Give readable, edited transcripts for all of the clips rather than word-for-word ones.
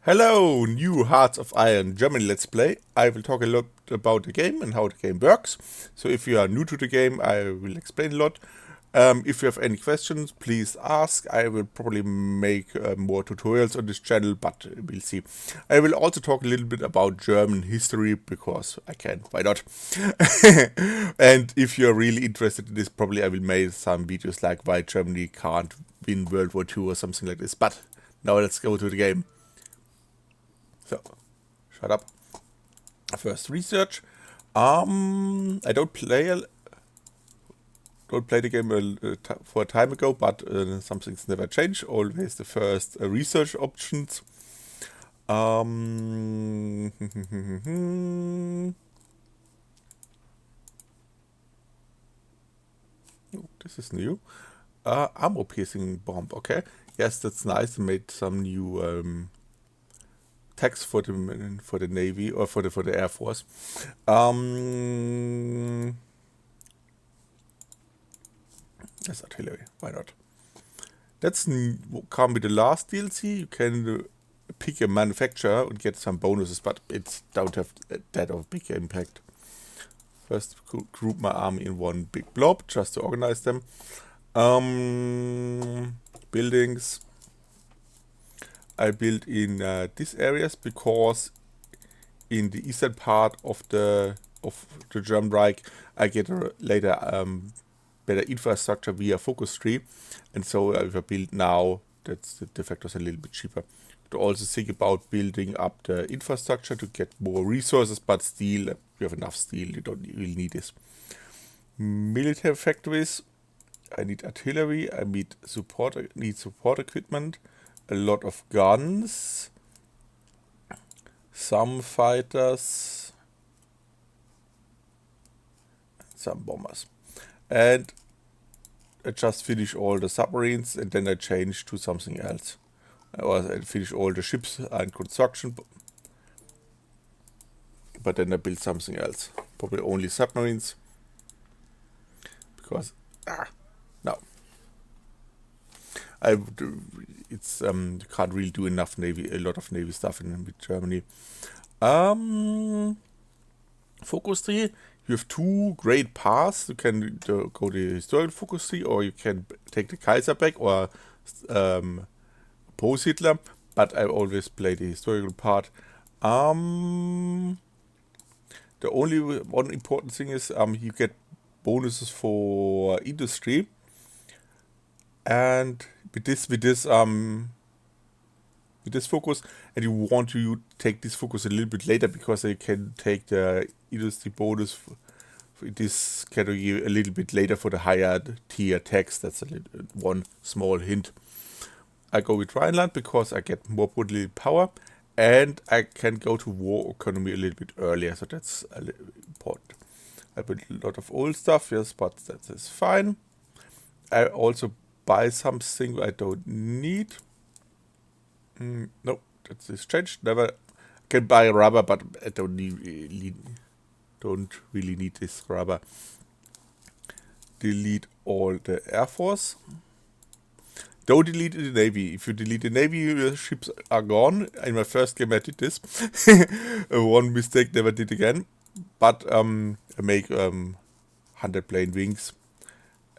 Hello, new Hearts of Iron German Let's Play. I will talk a lot about the game and how the game works. So if you are new to the game, I will explain a lot. If you have any questions, please ask. I will probably make more tutorials on this channel, but we'll see. I will also talk a little bit about German history, because I can, why not? And if you're really interested in this, probably I will make some videos like why Germany can't win World War II or something like this. But now let's go to the game. So, shut up. First research. I don't play the game for a time ago, but some things never change. Always the first research options. Oh, this is new. Armor piercing bomb. Okay, yes, that's nice. I made some new text for the Navy or for the Air Force. That's artillery. Why not? That's come with the last DLC. You can pick a manufacturer and get some bonuses, but it don't have that of big impact. First, group my army in one big blob just to organize them. Buildings. I built in these areas because in the eastern part of the German Reich I get later better infrastructure via focus tree, and so if I build now, that's the factors a little bit cheaper. To also think about building up the infrastructure to get more resources, but steel, you have enough steel, you don't really need this. Military factories. I need artillery. I need support equipment. A lot of guns, some fighters, some bombers. And I just finish all the submarines, and then I change to something else. Or I finish all the ships and construction, but then I build something else. Probably only submarines, because no. You can't really do enough a lot of navy stuff with Germany. Focus tree. You have two great paths. You can go the historical focus tree, or you can take the Kaiser back, or oppose Hitler. But I always play the historical part. The only one important thing is you get bonuses for industry. And with this focus, and you want to take this focus a little bit later, because you can take the industry bonus for this category a little bit later for the higher tier text. That's one small hint. I go with Rhineland because I get more political power, and I can go to war economy a little bit earlier, so that's important. I build a lot of old stuff, yes, but that is fine. I also buy something I don't need. No, that's changed. Never. I can buy rubber, but I don't really need this rubber. Delete all the Air Force. Don't delete the Navy. If you delete the Navy, your ships are gone. In my first game I did this. One mistake, never did again. But I make 100 plane wings,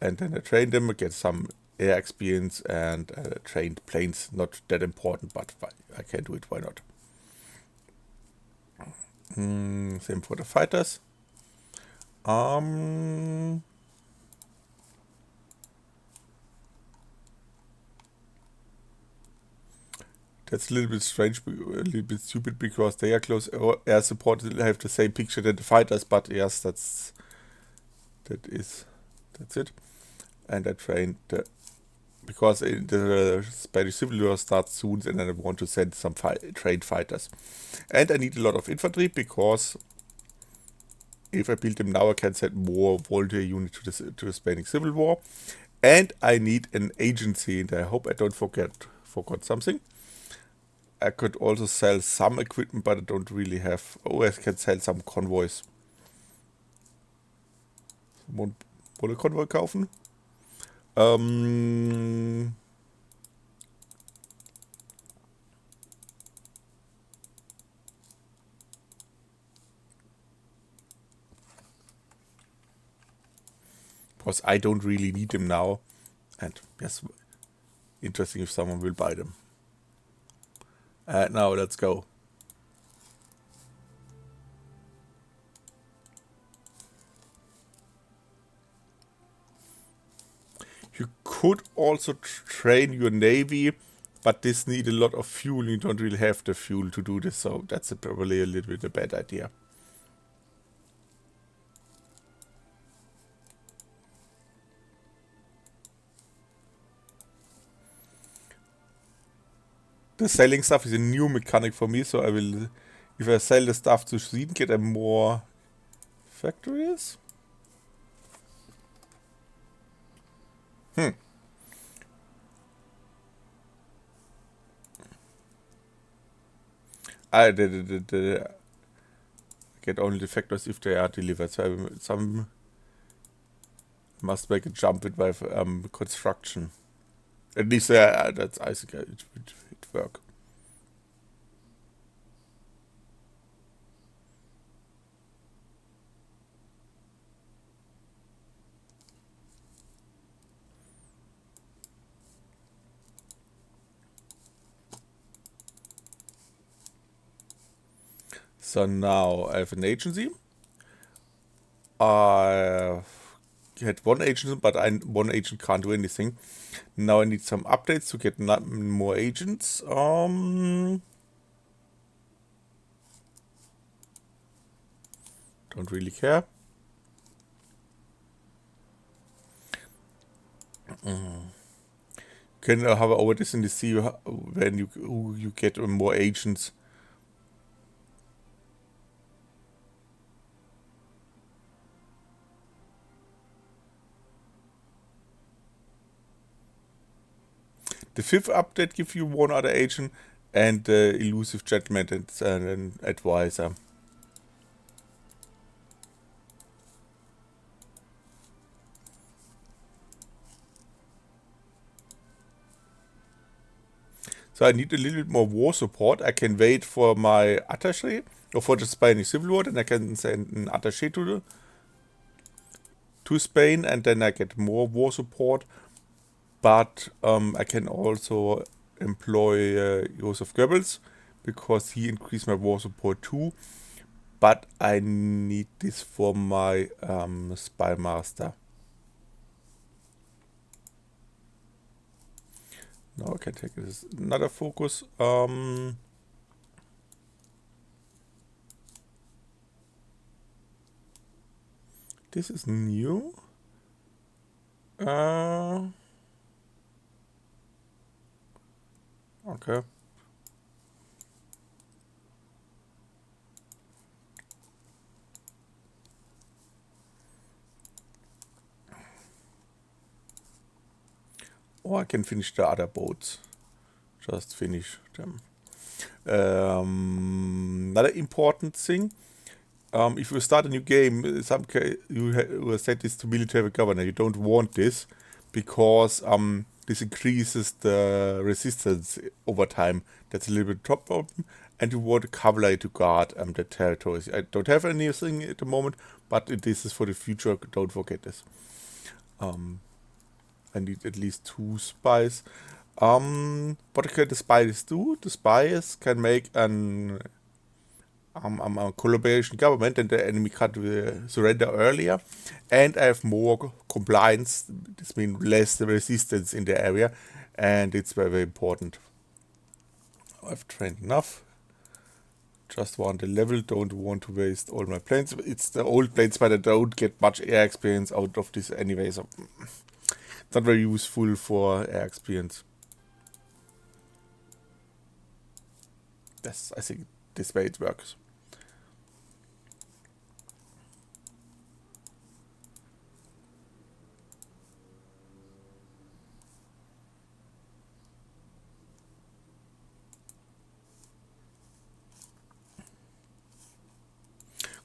and then I train them, I get some air experience, and trained planes. Not that important, but I can do it, why not? Same for the fighters. That's a little bit strange, a little bit stupid, because they are close air support. They have the same picture than the fighters, but yes, that's it. And I trained because the Spanish Civil War starts soon, and I want to send some trained fighters. And I need a lot of infantry, because if I build them now, I can send more volunteer units to the Spanish Civil War. And I need an agency, and I hope I don't forgot something. I could also sell some equipment, but I don't really have. Oh, I can sell some convoys. Wolle Konvoi kaufen. because I don't really need them now. And yes, interesting if someone will buy them. Now let's go. You could also train your navy, but this needs a lot of fuel. You don't really have the fuel to do this, so that's probably a little bit a bad idea. The selling stuff is a new mechanic for me, so I will, if I sell the stuff to Sweden, get a more factories. I get only the factors if they are delivered. So some must make a jump with my construction. At least that's I think it work. So now I have an agency. I had one agent, but one agent can't do anything. Now I need some updates to get more agents. Don't really care. Can have over this in the sea when you get more agents. The 5th update gives you one other agent and elusive judgment and an advisor. So I need a little bit more war support. I can wait for my attaché or for the Spanish Civil War, and I can send an attaché to Spain, and then I get more war support. But I can also employ Joseph Goebbels because he increased my war support too. But I need this for my spy master. Now I can take this another focus. This is new. Okay. Or I can finish the other boats. Just finish them. Another important thing. If you start a new game, you set this to military governor. You don't want this because this increases the resistance over time. That's a little bit top problem. And you want a cavalry to guard the territories. I don't have anything at the moment, but this is for the future. Don't forget this. I need at least 2 spies. What can the spies do? The spies can make a collaboration government, and the enemy can't surrender earlier. And I have more compliance. This means less resistance in the area, and it's very, very important. I've trained enough. Just want the level. Don't want to waste all my planes. It's the old planes, but I don't get much air experience out of this anyway. So it's not very useful for air experience. Yes, I think this way it works.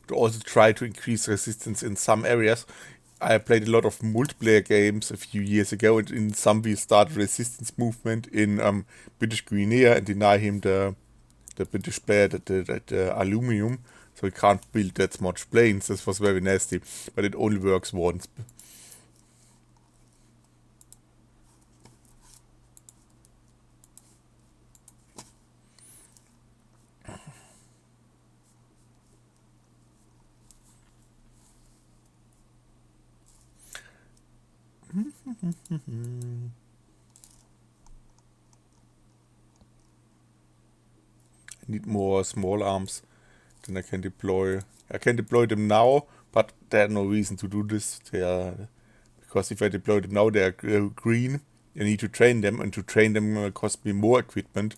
To also try to increase resistance in some areas. I played a lot of multiplayer games a few years ago, and in some we started resistance movement in British Guinea and deny him the British player the aluminum, so he can't build that much planes. This was very nasty, but it only works once. need more small arms. Then I can deploy. I can deploy them now, but there's no reason to do this. Because if I deploy them now, they are green. I need to train them, and to train them cost me more equipment.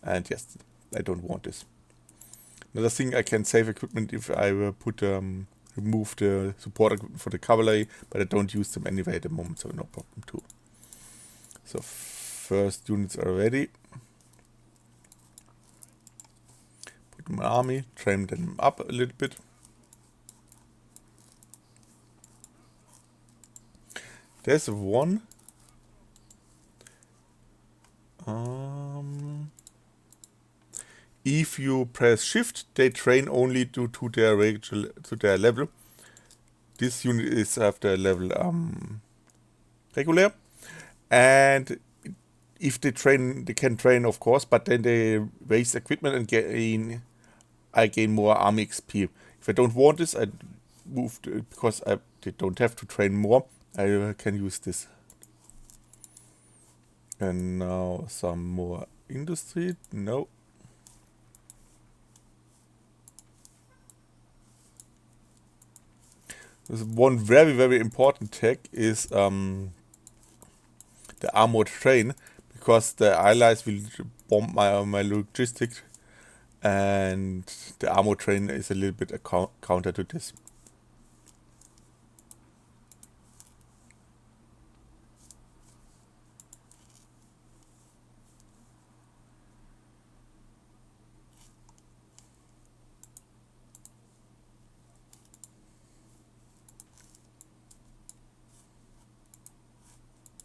And yes, I don't want this. Another thing, I can save equipment if I remove the support equipment for the cavalry, but I don't use them anyway at the moment, so no problem too. So first units are ready. Put them in army, train them up a little bit. There's one. If you press shift, they train only to their level. This unit is after level regular, and if they train, they can train, of course, but then they waste equipment and I gain more army XP. If I don't want this, I move because they don't have to train more. I can use this. And now some more industry. No. There's one very, very important tech is the armored train, because the allies will bomb my logistics, and the armored train is a little bit a counter to this.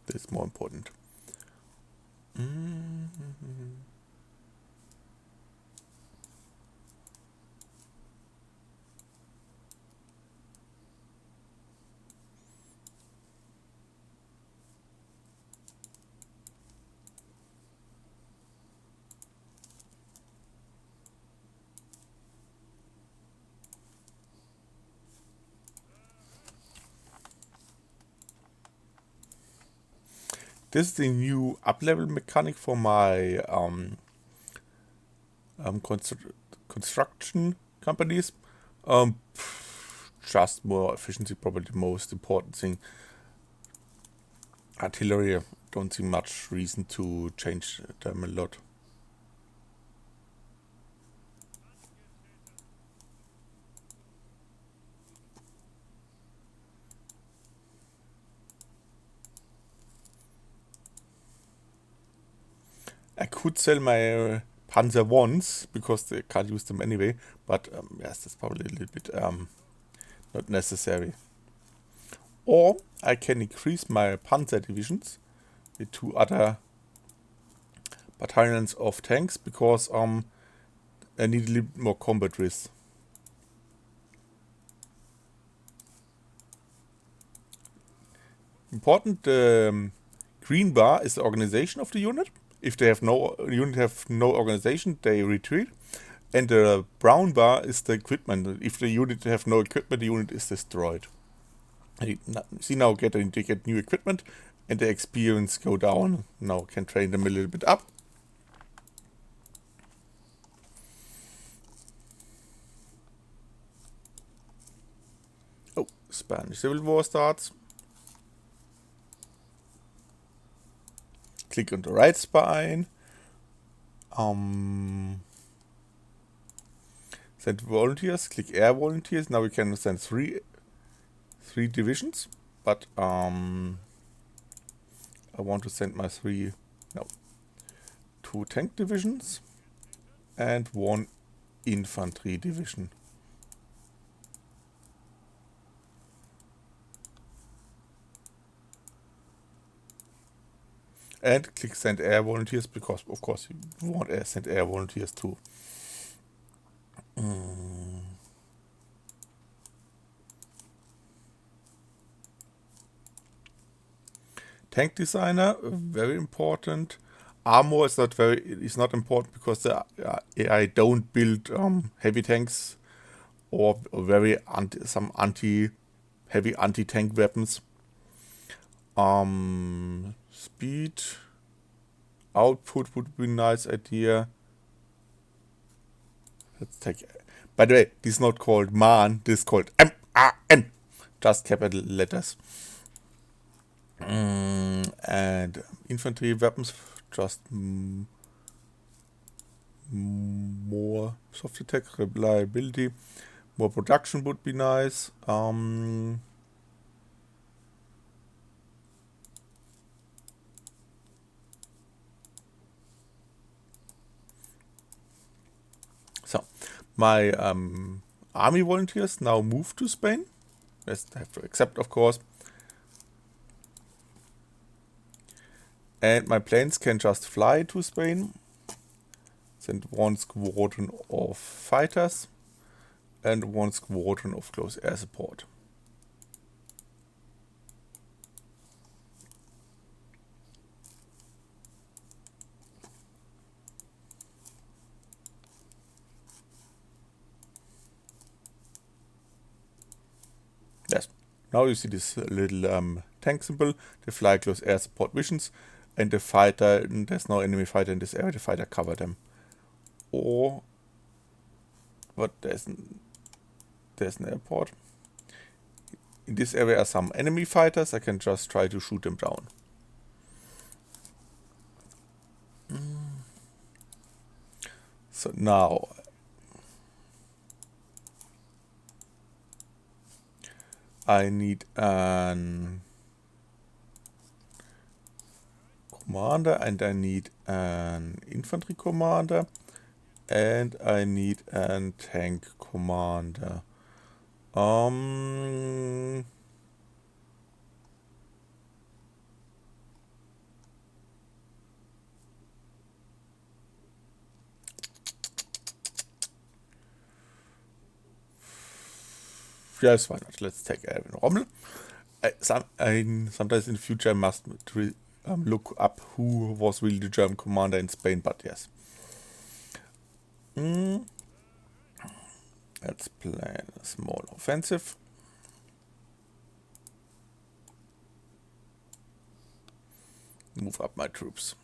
This is more important. This is the new up-level mechanic for my construction companies. Just more efficiency, probably the most important thing. Artillery, don't see much reason to change them a lot. I could sell my Panzer ones because they can't use them anyway, but yes, that's probably a little bit not necessary. Or I can increase my Panzer divisions with 2 other battalions of tanks, because I need a little bit more combat risk. Important, green bar is the organization of the unit. If they have no organization, they retreat. And the brown bar is the equipment. If the unit have no equipment, the unit is destroyed. See now, they get new equipment, and the experience go down. Now can train them a little bit up. Oh, Spanish Civil War starts. Click on the right spine. Send volunteers. Click air volunteers. Now we can send three divisions. But I want to send my 2 tank divisions and 1 infantry division. And click send air volunteers, because of course you want to send air volunteers too. Tank designer, very important. Armor is not important, because the AI don't build heavy tanks or some heavy anti-tank weapons. Speed. Output would be a nice idea. Let's take. By the way, this is not called man. This is called MAN. Just capital letters. And infantry weapons, just more soft attack, reliability, more production would be nice. So, my army volunteers now move to Spain. Yes, I have to accept, of course. And my planes can just fly to Spain. Send one squadron of fighters and one squadron of close air support. Yes. Now you see this little tank symbol. They fly close air support missions, and the fighter. There's no enemy fighter in this area. The fighter cover them. Or, but there's an airport. In this area are some enemy fighters. I can just try to shoot them down. So now I need an commander, and I need an infantry commander, and I need a tank commander. Yes, why not? Let's take Erwin Rommel. Sometimes in the future I must look up who was really the German commander in Spain, but yes. Let's plan a small offensive. Move up my troops.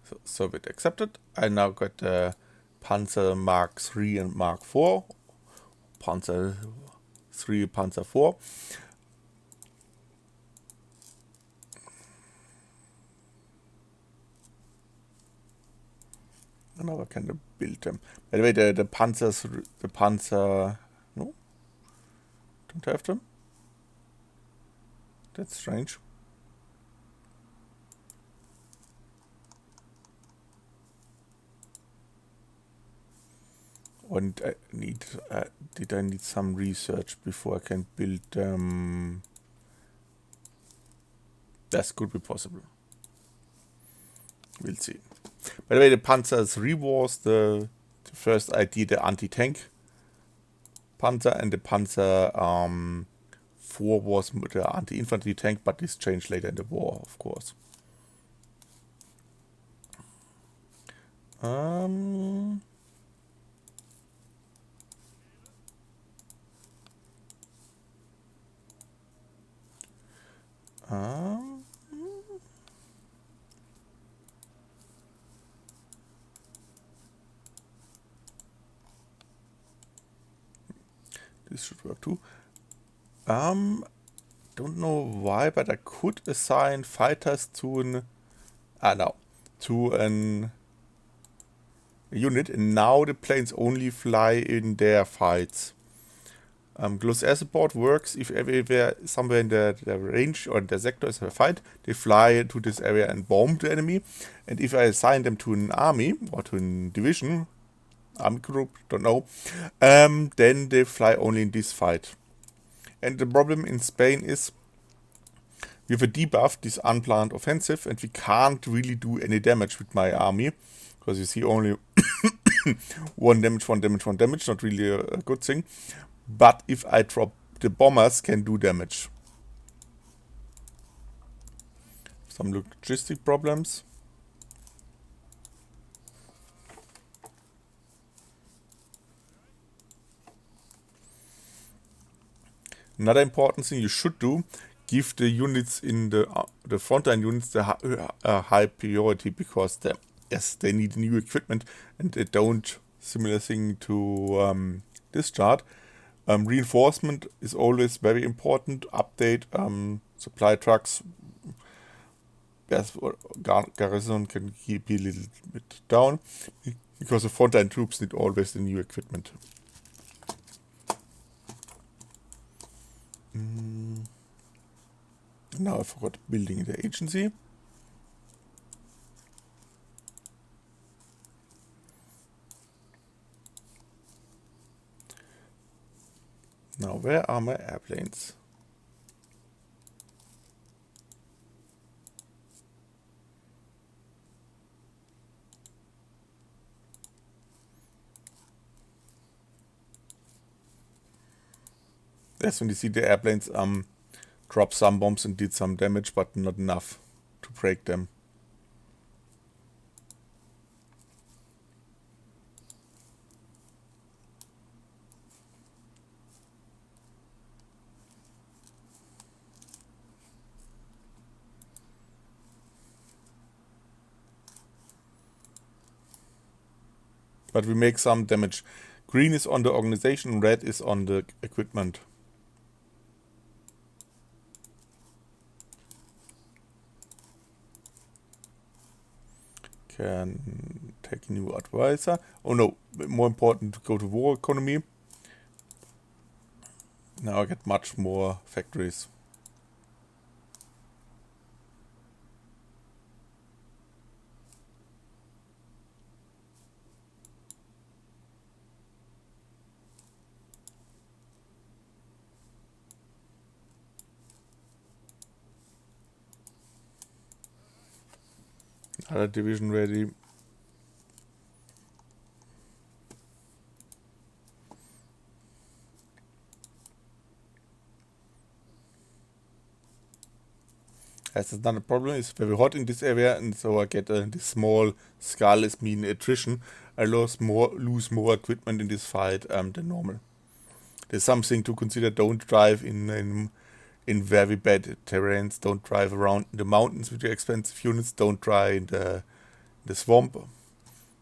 So, Soviet accepted. I now got Panzer Mark III and Mark IV. Panzer III, Panzer IV. And now I can build them. By the way, the Panzer, no, don't have them. That's strange. And I need, did I need some research before I can build them? That could be possible. We'll see. By the way, the Panzer III was the first idea, the anti-tank Panzer, and the Panzer IV was the anti-infantry tank, but this changed later in the war, of course. This should work too. Don't know why, but I could assign fighters to an to an unit, and now the planes only fly in their fights. Close air support works if everywhere, somewhere in the range or in the sector is a fight, they fly to this area and bomb the enemy. And if I assign them to an army or to a division, army group, don't know, then they fly only in this fight. And the problem in Spain is we have a debuff, this unplanned offensive, and we can't really do any damage with my army, because you see only one damage, not really a good thing. But if I drop, the bombers can do damage. Some logistic problems. Another important thing you should do, give the units in the frontline units the high priority, because they need new equipment and they don't. Similar thing to this chart. Reinforcement is always very important. Update supply trucks. Yes, garrison can be a little bit down because the frontline troops need always the new equipment. Now I forgot building the agency. Now where are my airplanes? Yes, when you see the airplanes drop some bombs and did some damage, but not enough to break them. But we make some damage. Green is on the organization, red is on the equipment. Can take a new advisor. Oh no, more important to go to war economy. Now I get much more factories. Other division ready. As it's not a problem, it's very hot in this area, and so I get this small skull is mean attrition. I lose more equipment in this fight than normal. There's something to consider. Don't drive in very bad terrains. Don't drive around the mountains with your expensive units. Don't drive in the swamp.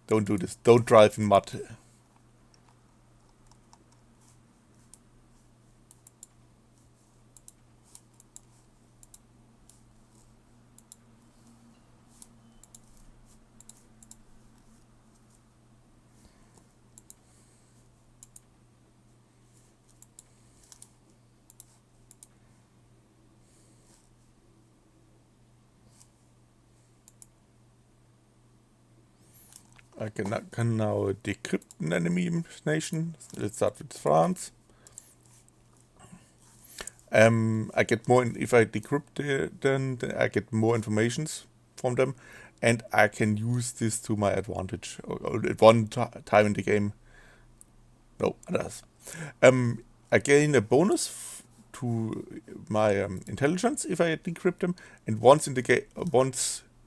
Don't do this. Don't drive in mud. I can now decrypt an enemy nation. Let's start with France. I get more if I decrypt then I get more informations from them, and I can use this to my advantage. At one time in the game, no others. I gain a bonus to my intelligence if I decrypt them, and once in the game,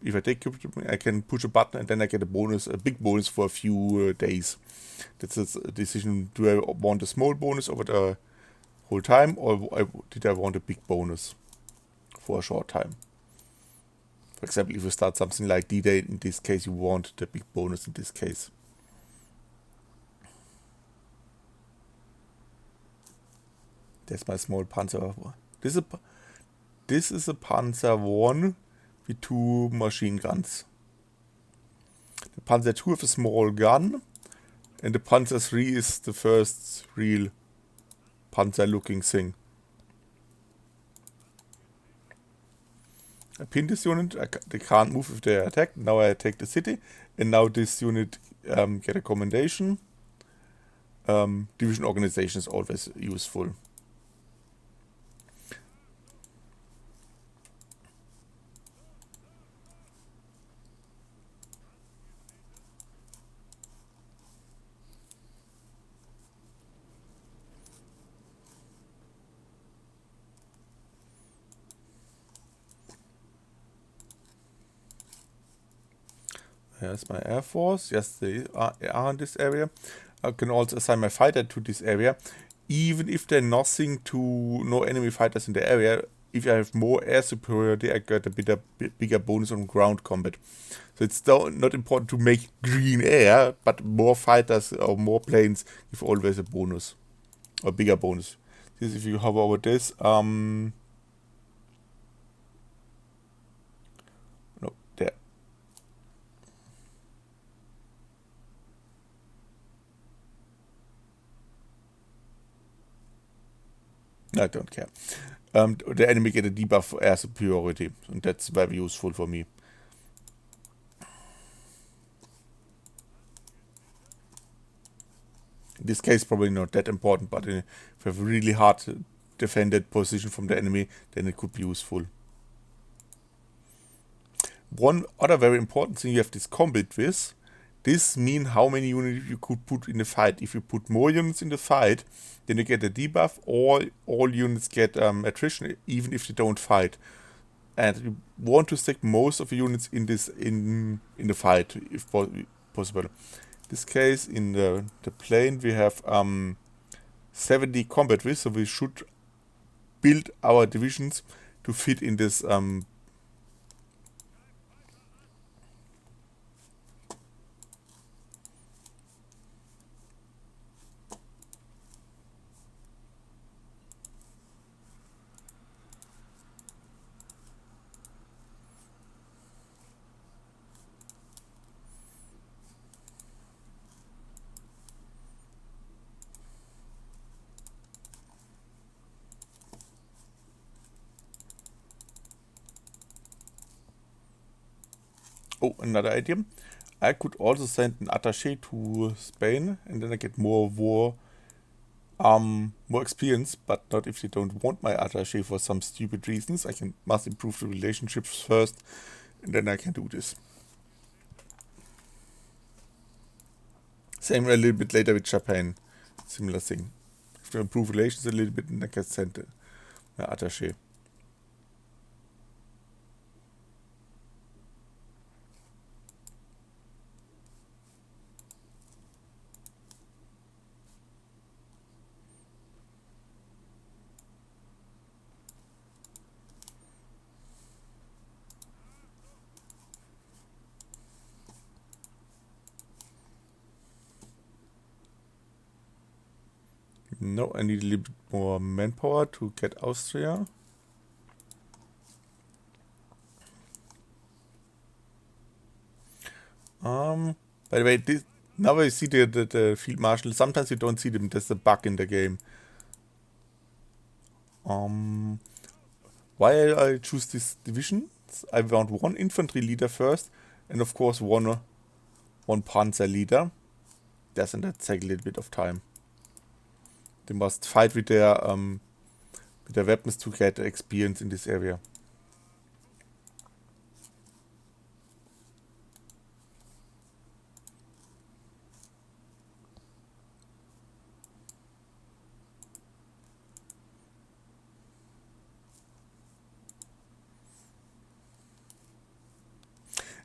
if I decrypt them, I can push a button and then I get a big bonus for a few days. That's a decision. Do I want a small bonus over the whole time, or did I want a big bonus for a short time? For example, if you start something like D-Day, in this case you want the big bonus in this case. There's my small Panzer. This is a Panzer 1 with 2 machine guns. The Panzer 2 has a small gun, and the Panzer 3 is the first real Panzer looking thing. I pin this unit, they can't move if they are attacked. Now I attack the city, and now this unit get a commendation. Division organization is always useful. Here's my Air Force. Yes, they are in this area. I can also assign my fighter to this area. even if there's no enemy fighters in the area, if I have more air superiority, I get a bigger bonus on ground combat. So it's still not important to make green air, but more fighters or more planes give always a bonus, or bigger bonus. This, if you hover over this, no, there. I don't care. The enemy get a debuff for air superiority, and that's very useful for me. In this case, probably not that important, but if you have a really hard defended position from the enemy, then it could be useful. One other very important thing you have this combat with. This means how many units you could put in the fight. If you put more units in the fight, then you get a debuff. All units get attrition, even if they don't fight. And you want to stick most of the units in the fight, if possible. In this case, in the plane, we have 70 combat with, so we should build our divisions to fit in this Oh, another idea. I could also send an attaché to Spain, and then I get more experience, but not if they don't want my attaché for some stupid reasons. I must improve the relationships first, and then I can do this. Same a little bit later with Japan. Similar thing. If to improve relations a little bit, and I can send my attaché. No, I need a little bit more manpower to get Austria. By the way, now I see the field marshal. Sometimes you don't see them. There's a bug in the game. Why I choose this division? I want one infantry leader first, and of course one panzer leader. Doesn't that take a little bit of time? They must fight with their weapons to get experience in this area.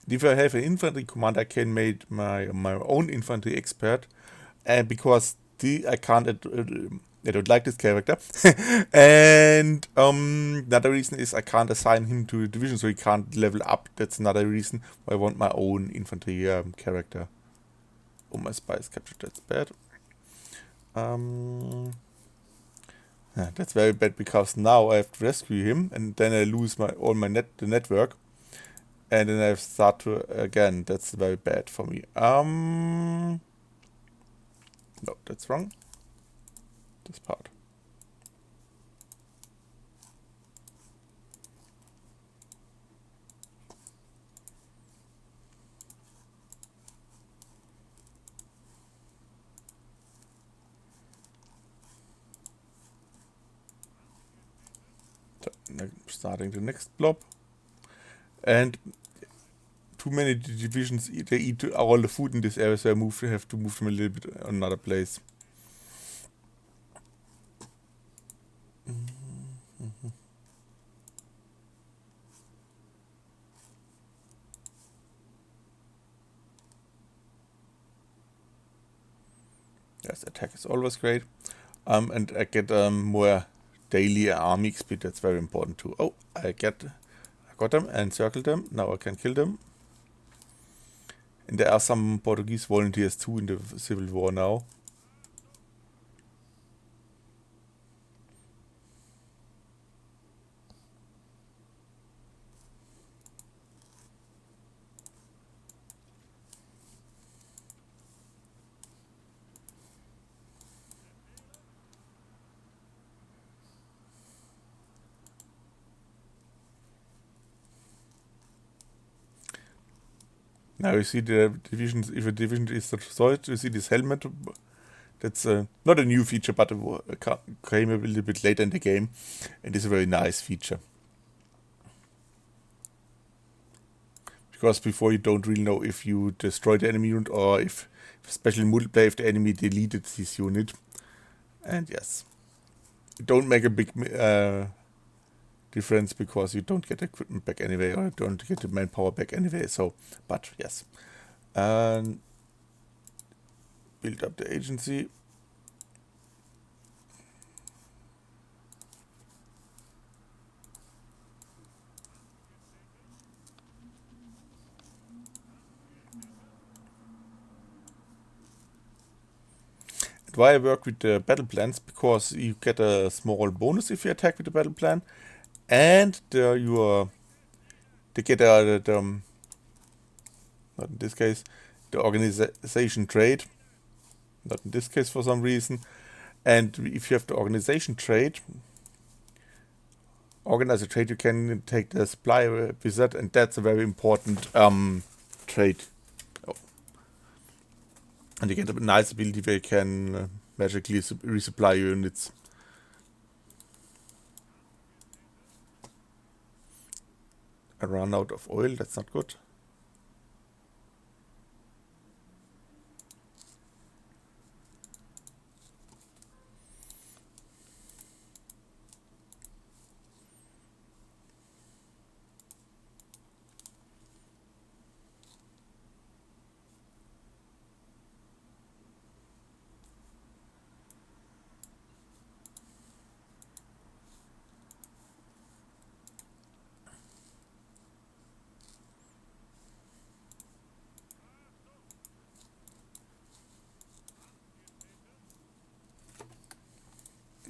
If I have an infantry commander, I can make my own infantry expert, and because I can't, I don't like this character, and another reason is I can't assign him to a division, so he can't level up. That's another reason why I want my own infantry character. Oh, my spies captured. That's bad. That's very bad because now I have to rescue him, and then I lose the network. And then I start to again. That's very bad for me. No, that's wrong. This part. So, starting the next blob. And too many divisions, they eat all the food in this area, so I have to move them a little bit another place. Yes, attack is always great. And I get more daily army XP. That's very important too. Oh, I got them and circled them. Now I can kill them. And there are some Portuguese volunteers too in the civil war now. Now you see the divisions. If a division is destroyed, you see this helmet. That's not a new feature, but it came a little bit later in the game, and it's a very nice feature. Because before you don't really know if you destroyed the enemy unit or if, especially in multiplayer, if the enemy deleted this unit. And yes, it don't make a big difference because you don't get equipment back anyway, or don't get the manpower back anyway. So, but yes, and build up the agency. And why I work with the battle plans, because you get a small bonus if you attack with the battle plan, and they get not in this case, the organization trait, not in this case for some reason. And if you have the organization trait, organize a trait, you can take the supply with that, and that's a very important trait. Oh. And you get a nice ability where you can magically resupply units. I run out of oil, that's not good.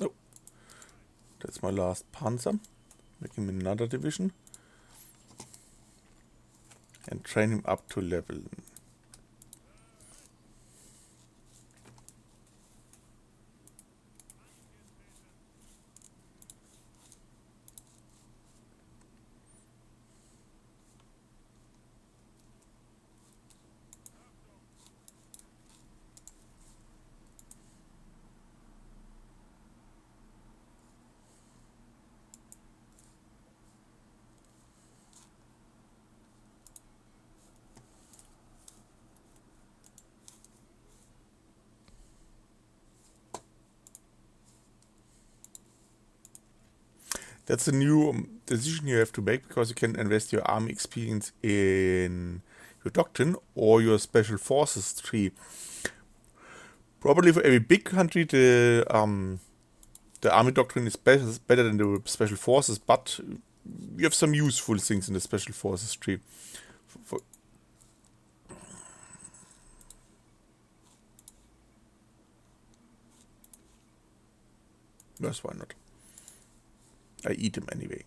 Oh, that's my last Panzer. Make him another division. And train him up to level. That's a new decision you have to make, because you can invest your army experience in your doctrine or your special forces tree. Probably for every big country, the army doctrine is better than the special forces, but you have some useful things in the special forces tree. Yes, why not? I eat them anyway.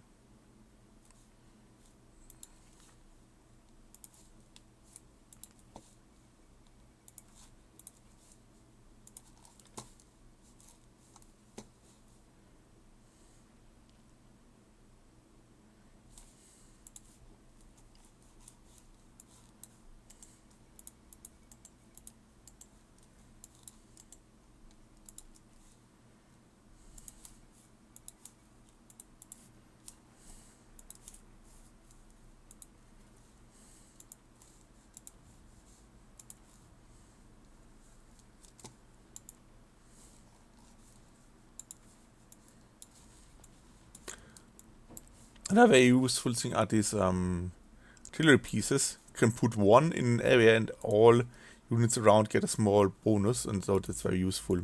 Another useful thing are these artillery pieces. You can put one in an area and all units around get a small bonus, and so that's very useful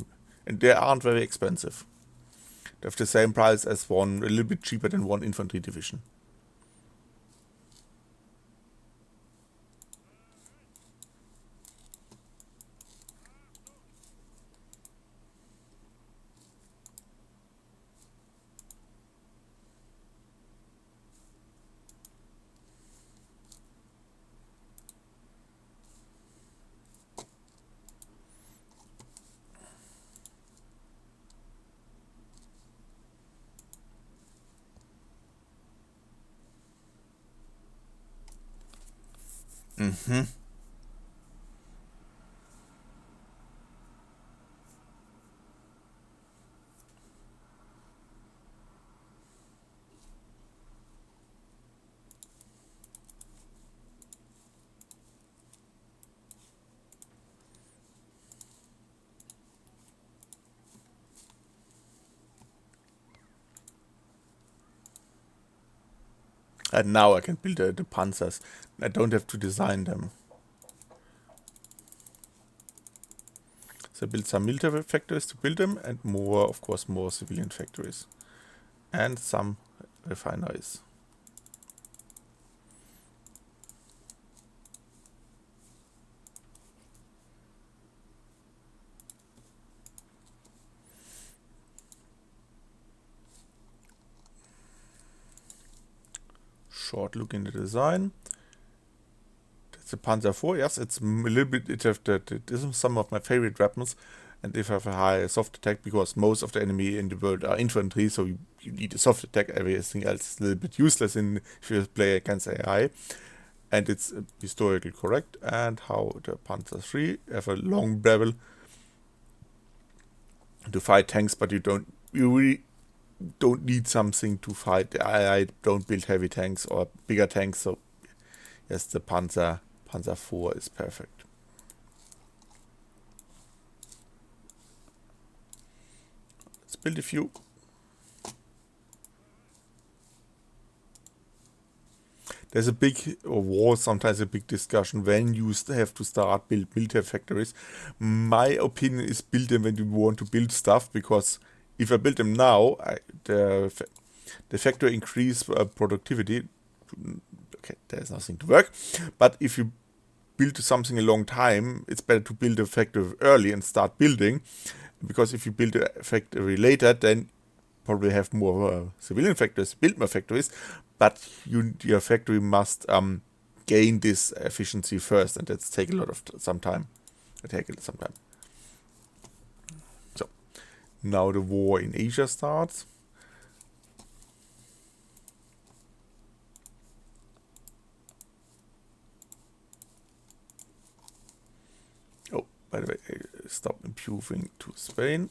And they aren't very expensive. They have the same price as one, a little bit cheaper than one infantry division. And now I can build the panzers. I don't have to design them. So I build some military factories to build them, and more, of course, more civilian factories. And some refineries. Short look in the design. That's a Panzer IV. Yes, it's a little bit. This is some of my favorite weapons, and if I have a high soft attack, because most of the enemy in the world are infantry, so you need a soft attack. Everything else is a little bit useless if you play against AI. And it's historically correct. And how the Panzer III have a long barrel to fight tanks, but you really don't need something to fight. I don't build heavy tanks or bigger tanks, so yes, the Panzer IV is perfect. Let's build a few. There's a big war, sometimes a big discussion when you have to start build military factories. My opinion is build them when you want to build stuff, because if I build them now, the factory increase productivity. Okay, there's nothing to work. But if you build something a long time, it's better to build a factory early and start building, because if you build a factory later, then probably have more civilian factories, build more factories, but your factory must gain this efficiency first, and that's take a lot of some time. So now the war in Asia starts. Oh, by the way, stop improving to Spain.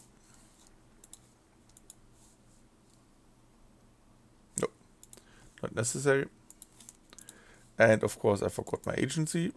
No, not necessary. And of course, I forgot my agency.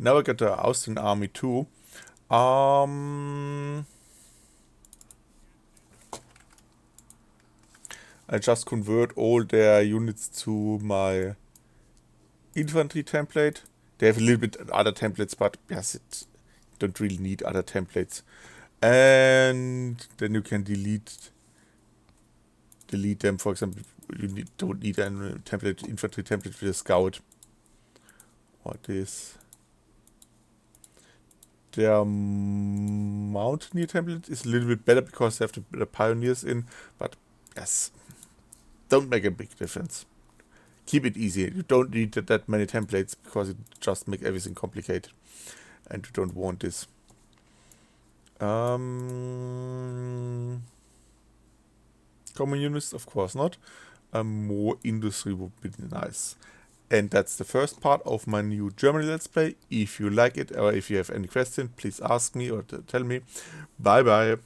Now I got the Austrian army too. I just convert all their units to my infantry template. They have a little bit other templates, but yes, it don't really need other templates. And then you can delete them. For example, you don't need a infantry template with a scout. Or this. Their mountaineer template is a little bit better because they have the pioneers in, but yes, don't make a big difference. Keep it easy. You don't need that many templates, because it just makes everything complicated, and you don't want this. Common units, of course not. More industry would be nice. And that's the first part of my new Germany Let's Play. If you like it, or if you have any questions, please ask me or tell me. Bye bye.